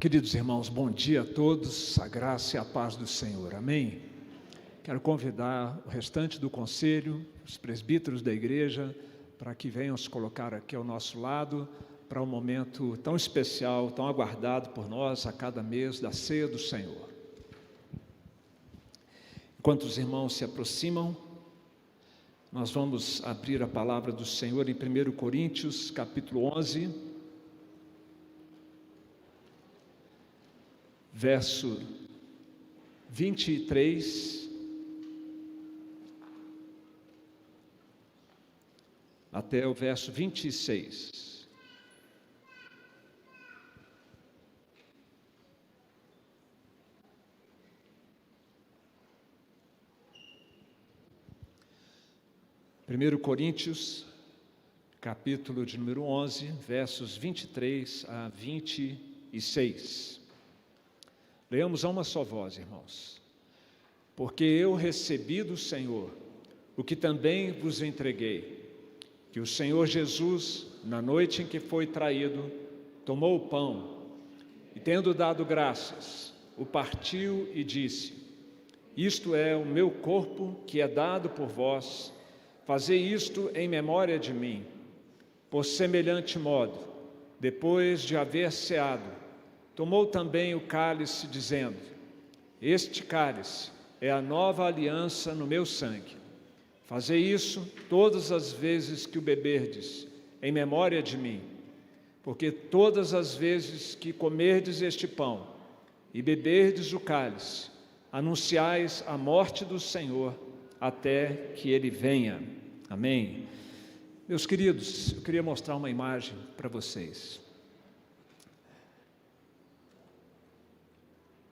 Queridos irmãos, bom dia a todos, a graça e a paz do Senhor, amém? Quero convidar o restante do conselho, os presbíteros da igreja, para que venham se colocar aqui ao nosso lado, para um momento tão especial, tão aguardado por nós a cada mês da ceia do Senhor. Enquanto os irmãos se aproximam, nós vamos abrir a palavra do Senhor em 1 Coríntios, capítulo 11, verso 23 até o verso 26. Primeiro Coríntios, capítulo de número 11, versos 23 a 26. Leamos a uma só voz, irmãos. Porque eu recebi do Senhor o que também vos entreguei, que o Senhor Jesus, na noite em que foi traído, tomou o pão e, tendo dado graças, o partiu e disse: isto é o meu corpo que é dado por vós, fazei isto em memória de mim. Por semelhante modo, depois de haver ceado, tomou também o cálice, dizendo: este cálice é a nova aliança no meu sangue. Fazei isso todas as vezes que o beberdes, em memória de mim. Porque todas as vezes que comerdes este pão e beberdes o cálice, anunciais a morte do Senhor até que Ele venha. Amém. Meus queridos, eu queria mostrar uma imagem para vocês.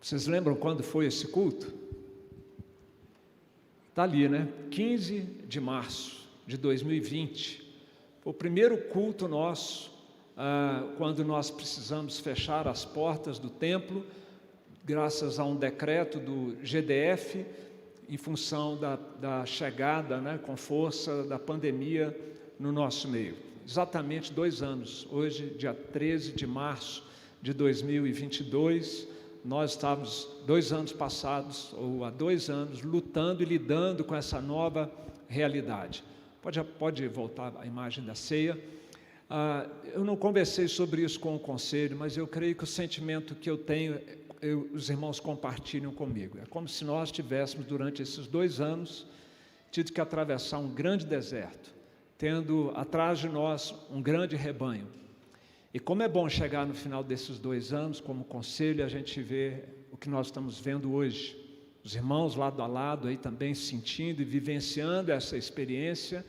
Vocês lembram quando foi esse culto? Está ali, né? 15 de março de 2020. Foi o primeiro culto nosso, quando nós precisamos fechar as portas do templo, graças a um decreto do GDF, em função da chegada, né, com força da pandemia no nosso meio. Exatamente 2 anos, hoje, dia 13 de março de 2022, nós estávamos 2 anos passados, ou há 2 anos, lutando e lidando com essa nova realidade. Pode voltar a imagem da ceia. Eu não conversei sobre isso com o conselho, mas eu creio que o sentimento que eu tenho, os irmãos compartilham comigo. É como se nós tivéssemos, durante esses 2 anos, tido que atravessar um grande deserto, tendo atrás de nós um grande rebanho. E como é bom chegar no final desses 2 anos, como conselho, a gente vê o que nós estamos vendo hoje. Os irmãos lado a lado aí também sentindo e vivenciando essa experiência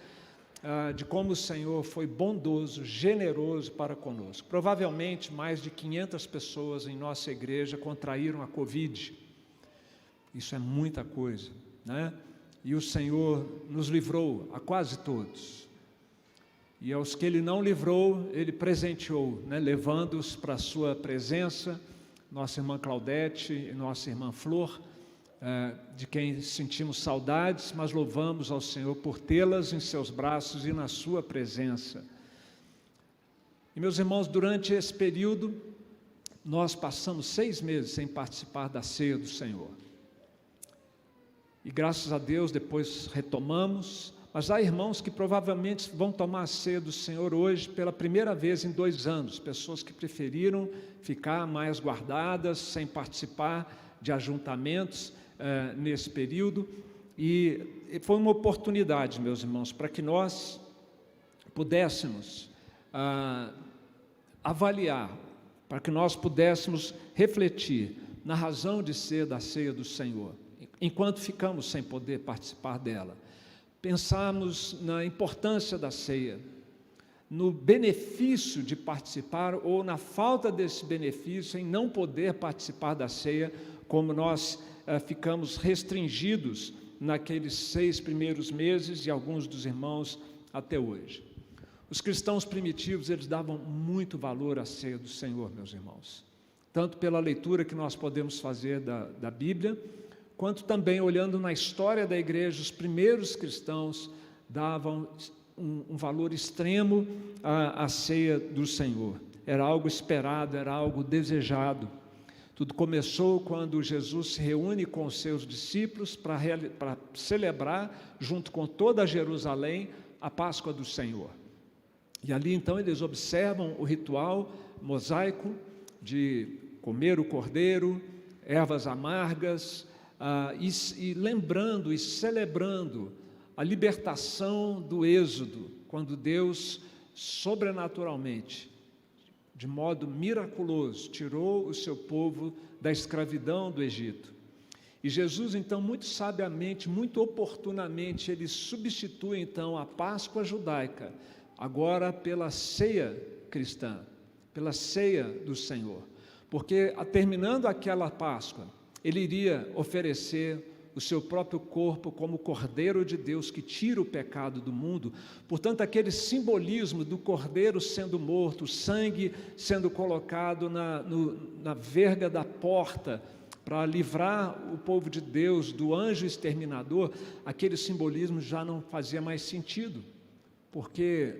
de como o Senhor foi bondoso, generoso para conosco. Provavelmente mais de 500 pessoas em nossa igreja contraíram a Covid. Isso é muita coisa, né? E o Senhor nos livrou a quase todos. E aos que Ele não livrou, Ele presenteou, né? Levando-os para a sua presença, nossa irmã Claudete e nossa irmã Flor, de quem sentimos saudades, mas louvamos ao Senhor por tê-las em seus braços e na sua presença. E meus irmãos, durante esse período, nós passamos 6 meses sem participar da ceia do Senhor. E graças a Deus depois retomamos, mas há irmãos que provavelmente vão tomar a ceia do Senhor hoje pela primeira vez em 2 anos, pessoas que preferiram ficar mais guardadas, sem participar de ajuntamentos nesse período, e foi uma oportunidade, meus irmãos, para que nós pudéssemos avaliar, para que nós pudéssemos refletir na razão de ser da ceia do Senhor, enquanto ficamos sem poder participar dela. Pensarmos na importância da ceia, no benefício de participar ou na falta desse benefício em não poder participar da ceia, como nós ficamos restringidos naqueles 6 primeiros meses e alguns dos irmãos até hoje. Os cristãos primitivos, eles davam muito valor à ceia do Senhor, meus irmãos, tanto pela leitura que nós podemos fazer da Bíblia, quanto também olhando na história da igreja. Os primeiros cristãos davam um valor extremo à ceia do Senhor. Era algo esperado, era algo desejado. Tudo começou quando Jesus se reúne com os seus discípulos para celebrar, junto com toda Jerusalém, a Páscoa do Senhor. E ali então eles observam o ritual mosaico de comer o cordeiro, ervas amargas, e lembrando e celebrando a libertação do Êxodo, quando Deus sobrenaturalmente, de modo miraculoso, tirou o seu povo da escravidão do Egito. E Jesus, então, muito sabiamente, muito oportunamente, ele substitui, então, a Páscoa judaica, agora pela ceia cristã, pela ceia do Senhor. Porque, terminando aquela Páscoa, ele iria oferecer o seu próprio corpo como Cordeiro de Deus que tira o pecado do mundo. Portanto, aquele simbolismo do Cordeiro sendo morto, o sangue sendo colocado na verga da porta para livrar o povo de Deus do anjo exterminador, aquele simbolismo já não fazia mais sentido, porque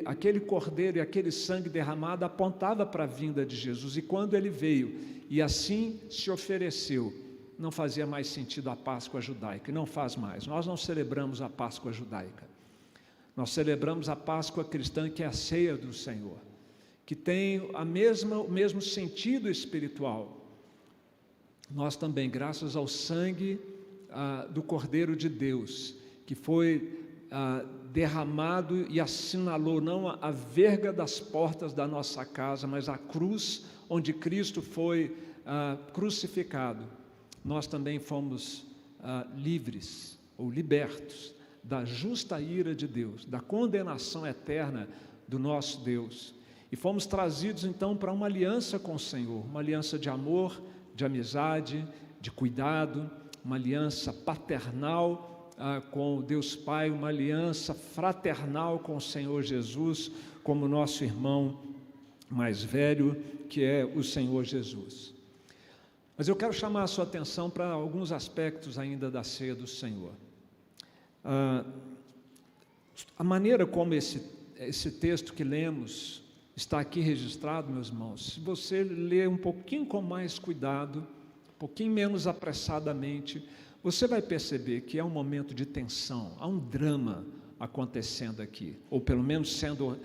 aquele cordeiro e aquele sangue derramado apontava para a vinda de Jesus, e quando ele veio e assim se ofereceu, não fazia mais sentido a Páscoa judaica, e não faz mais. Nós não celebramos a Páscoa judaica, nós celebramos a Páscoa cristã, que é a ceia do Senhor, que tem o mesmo sentido espiritual. Nós também, graças ao sangue do Cordeiro de Deus, que foi derramado e assinalou não a verga das portas da nossa casa, mas a cruz onde Cristo foi crucificado, nós também fomos livres ou libertos da justa ira de Deus, da condenação eterna do nosso Deus, e fomos trazidos então para uma aliança com o Senhor, uma aliança de amor, de amizade, de cuidado, uma aliança paternal com Deus Pai, uma aliança fraternal com o Senhor Jesus, como nosso irmão mais velho, que é o Senhor Jesus. Mas eu quero chamar a sua atenção para alguns aspectos ainda da ceia do Senhor. A maneira como esse texto que lemos está aqui registrado, meus irmãos, se você ler um pouquinho com mais cuidado, um pouquinho menos apressadamente, você vai perceber que é um momento de tensão, há um drama acontecendo aqui, ou pelo menos sendo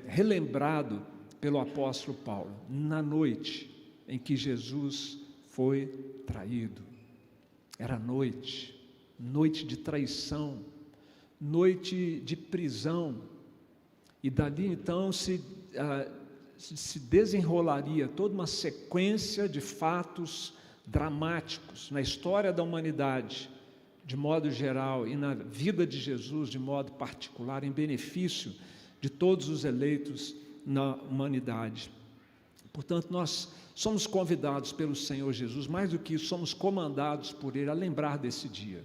relembrado pelo apóstolo Paulo, na noite em que Jesus foi traído. Era noite de traição, noite de prisão, e dali então se desenrolaria toda uma sequência de fatos dramáticos na história da humanidade, de modo geral, e na vida de Jesus, de modo particular, em benefício de todos os eleitos na humanidade. Portanto, nós somos convidados pelo Senhor Jesus, mais do que isso, somos comandados por Ele a lembrar desse dia.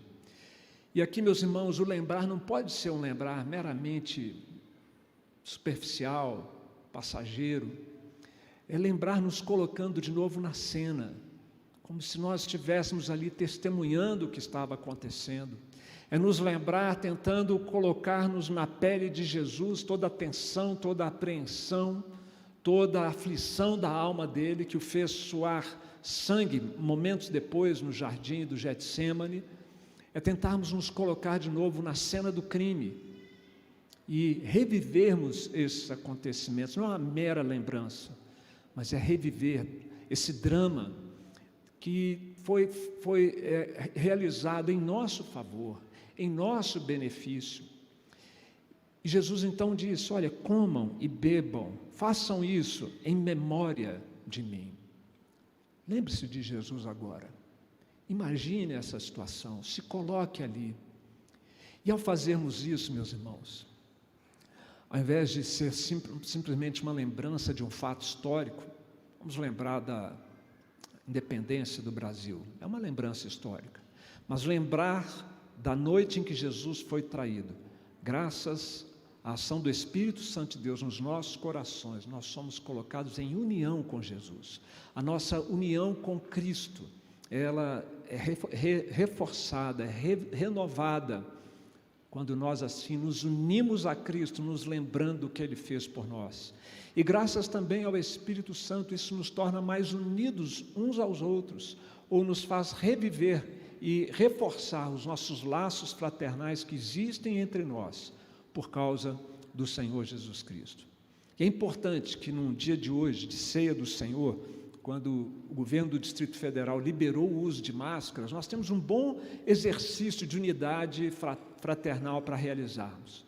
E aqui, meus irmãos, o lembrar não pode ser um lembrar meramente superficial, passageiro, é lembrar nos colocando de novo na cena, como se nós estivéssemos ali testemunhando o que estava acontecendo, é nos lembrar tentando colocar-nos na pele de Jesus, toda a tensão, toda a apreensão, toda a aflição da alma dele, que o fez suar sangue momentos depois no jardim do Getsêmani, é tentarmos nos colocar de novo na cena do crime e revivermos esses acontecimentos, não é uma mera lembrança, mas é reviver esse drama que foi realizado em nosso favor, em nosso benefício. E Jesus então disse: olha, comam e bebam, façam isso em memória de mim. Lembre-se de Jesus agora, imagine essa situação, se coloque ali, e ao fazermos isso, meus irmãos, ao invés de ser simplesmente uma lembrança de um fato histórico, vamos lembrar da independência do Brasil, é uma lembrança histórica, mas lembrar da noite em que Jesus foi traído, graças à ação do Espírito Santo de Deus nos nossos corações, nós somos colocados em união com Jesus. A nossa união com Cristo, ela é reforçada, é renovada quando nós assim nos unimos a Cristo, nos lembrando do que Ele fez por nós. E graças também ao Espírito Santo, isso nos torna mais unidos uns aos outros, ou nos faz reviver e reforçar os nossos laços fraternais que existem entre nós, por causa do Senhor Jesus Cristo. E é importante que num dia de hoje, de ceia do Senhor, quando o governo do Distrito Federal liberou o uso de máscaras, nós temos um bom exercício de unidade fraternal para realizarmos.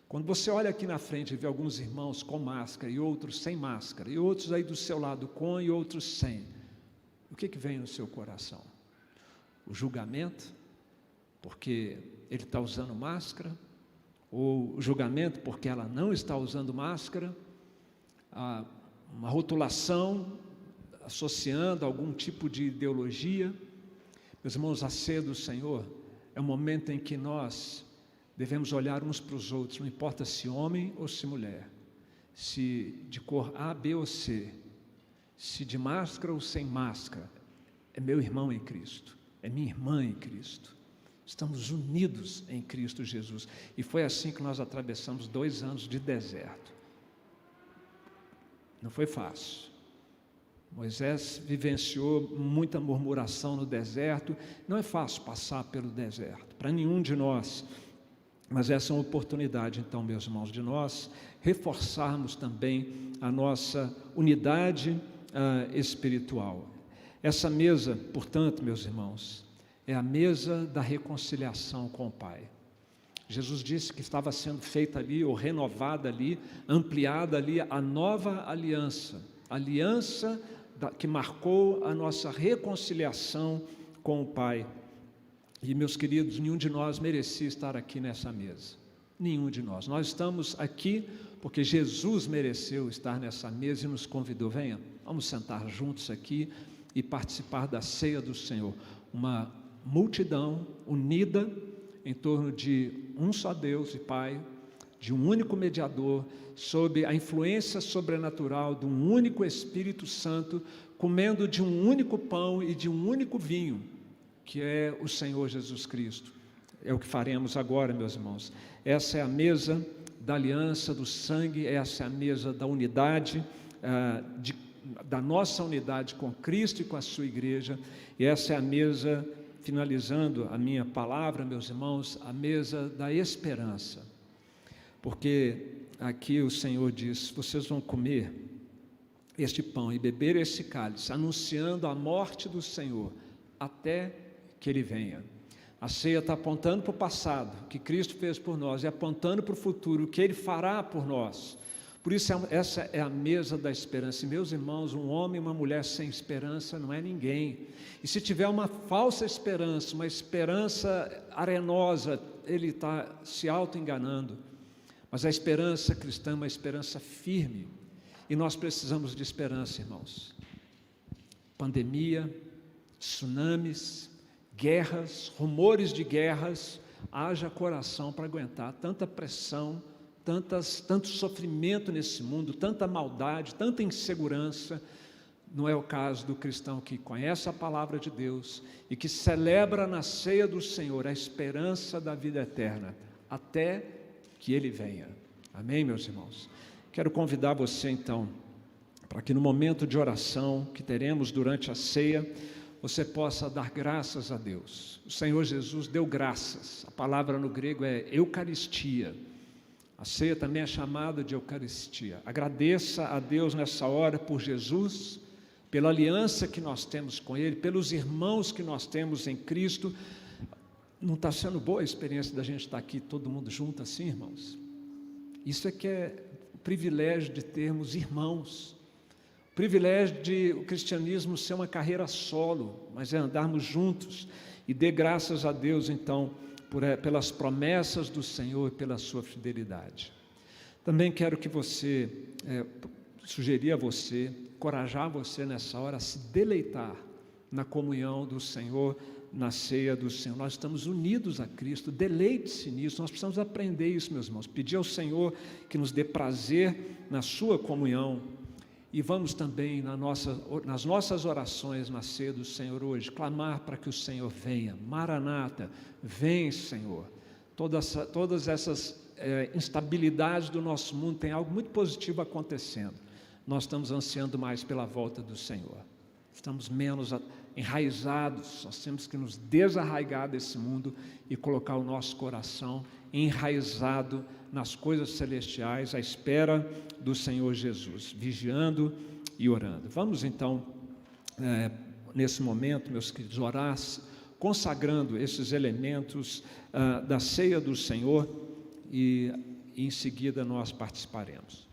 Quando você olha aqui na frente e vê alguns irmãos com máscara e outros sem máscara, e outros aí do seu lado com e outros sem, o que vem no seu coração? O julgamento, porque ele está usando máscara, ou o julgamento porque ela não está usando máscara, uma rotulação associando algum tipo de ideologia. Meus irmãos, a ceia do Senhor é um momento em que nós devemos olhar uns para os outros, não importa se homem ou se mulher, se de cor A, B ou C, se de máscara ou sem máscara, é meu irmão em Cristo, é minha irmã em Cristo. Estamos unidos em Cristo Jesus. E foi assim que nós atravessamos 2 anos de deserto. Não foi fácil. Moisés vivenciou muita murmuração no deserto. Não é fácil passar pelo deserto, para nenhum de nós. Mas essa é uma oportunidade, então, meus irmãos, de nós reforçarmos também a nossa unidade espiritual. Essa mesa, portanto, meus irmãos, é a mesa da reconciliação com o Pai. Jesus disse que estava sendo feita ali, ou renovada ali, ampliada ali, a nova aliança, que marcou a nossa reconciliação com o Pai. E, meus queridos, nenhum de nós merecia estar aqui nessa mesa, nenhum de nós. Nós estamos aqui porque Jesus mereceu estar nessa mesa e nos convidou. Venha, vamos sentar juntos aqui e participar da ceia do Senhor. Uma multidão unida em torno de um só Deus e Pai, de um único mediador, sob a influência sobrenatural de um único Espírito Santo, comendo de um único pão e de um único vinho, que é o Senhor Jesus Cristo. É o que faremos agora, meus irmãos. Essa é a mesa da aliança, do sangue, essa é a mesa da unidade, da nossa unidade com Cristo e com a sua igreja, e essa é a mesa, finalizando a minha palavra, meus irmãos, a mesa da esperança. Porque aqui o Senhor diz: vocês vão comer este pão e beber esse cálice, anunciando a morte do Senhor, até que Ele venha. A ceia está apontando para o passado, que Cristo fez por nós, e apontando para o futuro, o que Ele fará por nós. Por isso, essa é a mesa da esperança. E, meus irmãos, um homem e uma mulher sem esperança não é ninguém. E se tiver uma falsa esperança, uma esperança arenosa, ele está se auto-enganando. Mas a esperança cristã é uma esperança firme. E nós precisamos de esperança, irmãos. Pandemia, tsunamis, guerras, rumores de guerras, haja coração para aguentar tanta pressão, tanto sofrimento nesse mundo, tanta maldade, tanta insegurança. Não é o caso do cristão que conhece a palavra de Deus e que celebra na ceia do Senhor a esperança da vida eterna, até que Ele venha. Amém, meus irmãos? Quero convidar você, então, para que no momento de oração que teremos durante a ceia, você possa dar graças a Deus. O Senhor Jesus deu graças. A palavra no grego é Eucaristia. A ceia também é chamada de Eucaristia. Agradeça a Deus nessa hora por Jesus, pela aliança que nós temos com Ele, pelos irmãos que nós temos em Cristo. Não está sendo boa a experiência da gente estar aqui todo mundo junto assim, irmãos? Isso é que é o privilégio de termos irmãos, o privilégio de o cristianismo ser uma carreira solo, mas é andarmos juntos. E dê graças a Deus, então, pelas promessas do Senhor e pela sua fidelidade. Também quero que sugerir a você, encorajar você nessa hora a se deleitar na comunhão do Senhor, na ceia do Senhor. Nós estamos unidos a Cristo, deleite-se nisso. Nós precisamos aprender isso, meus irmãos, pedir ao Senhor que nos dê prazer na sua comunhão. E vamos também nas nossas orações na ceia do Senhor hoje, clamar para que o Senhor venha. Maranata, vem, Senhor. todas essas instabilidades do nosso mundo, tem algo muito positivo acontecendo. Nós estamos ansiando mais pela volta do Senhor. Estamos menos enraizados, nós temos que nos desarraigar desse mundo e colocar o nosso coração enraizado nas coisas celestiais, à espera do Senhor Jesus, vigiando e orando. Vamos então, nesse momento, meus queridos, orar, consagrando esses elementos da ceia do Senhor, e em seguida nós participaremos.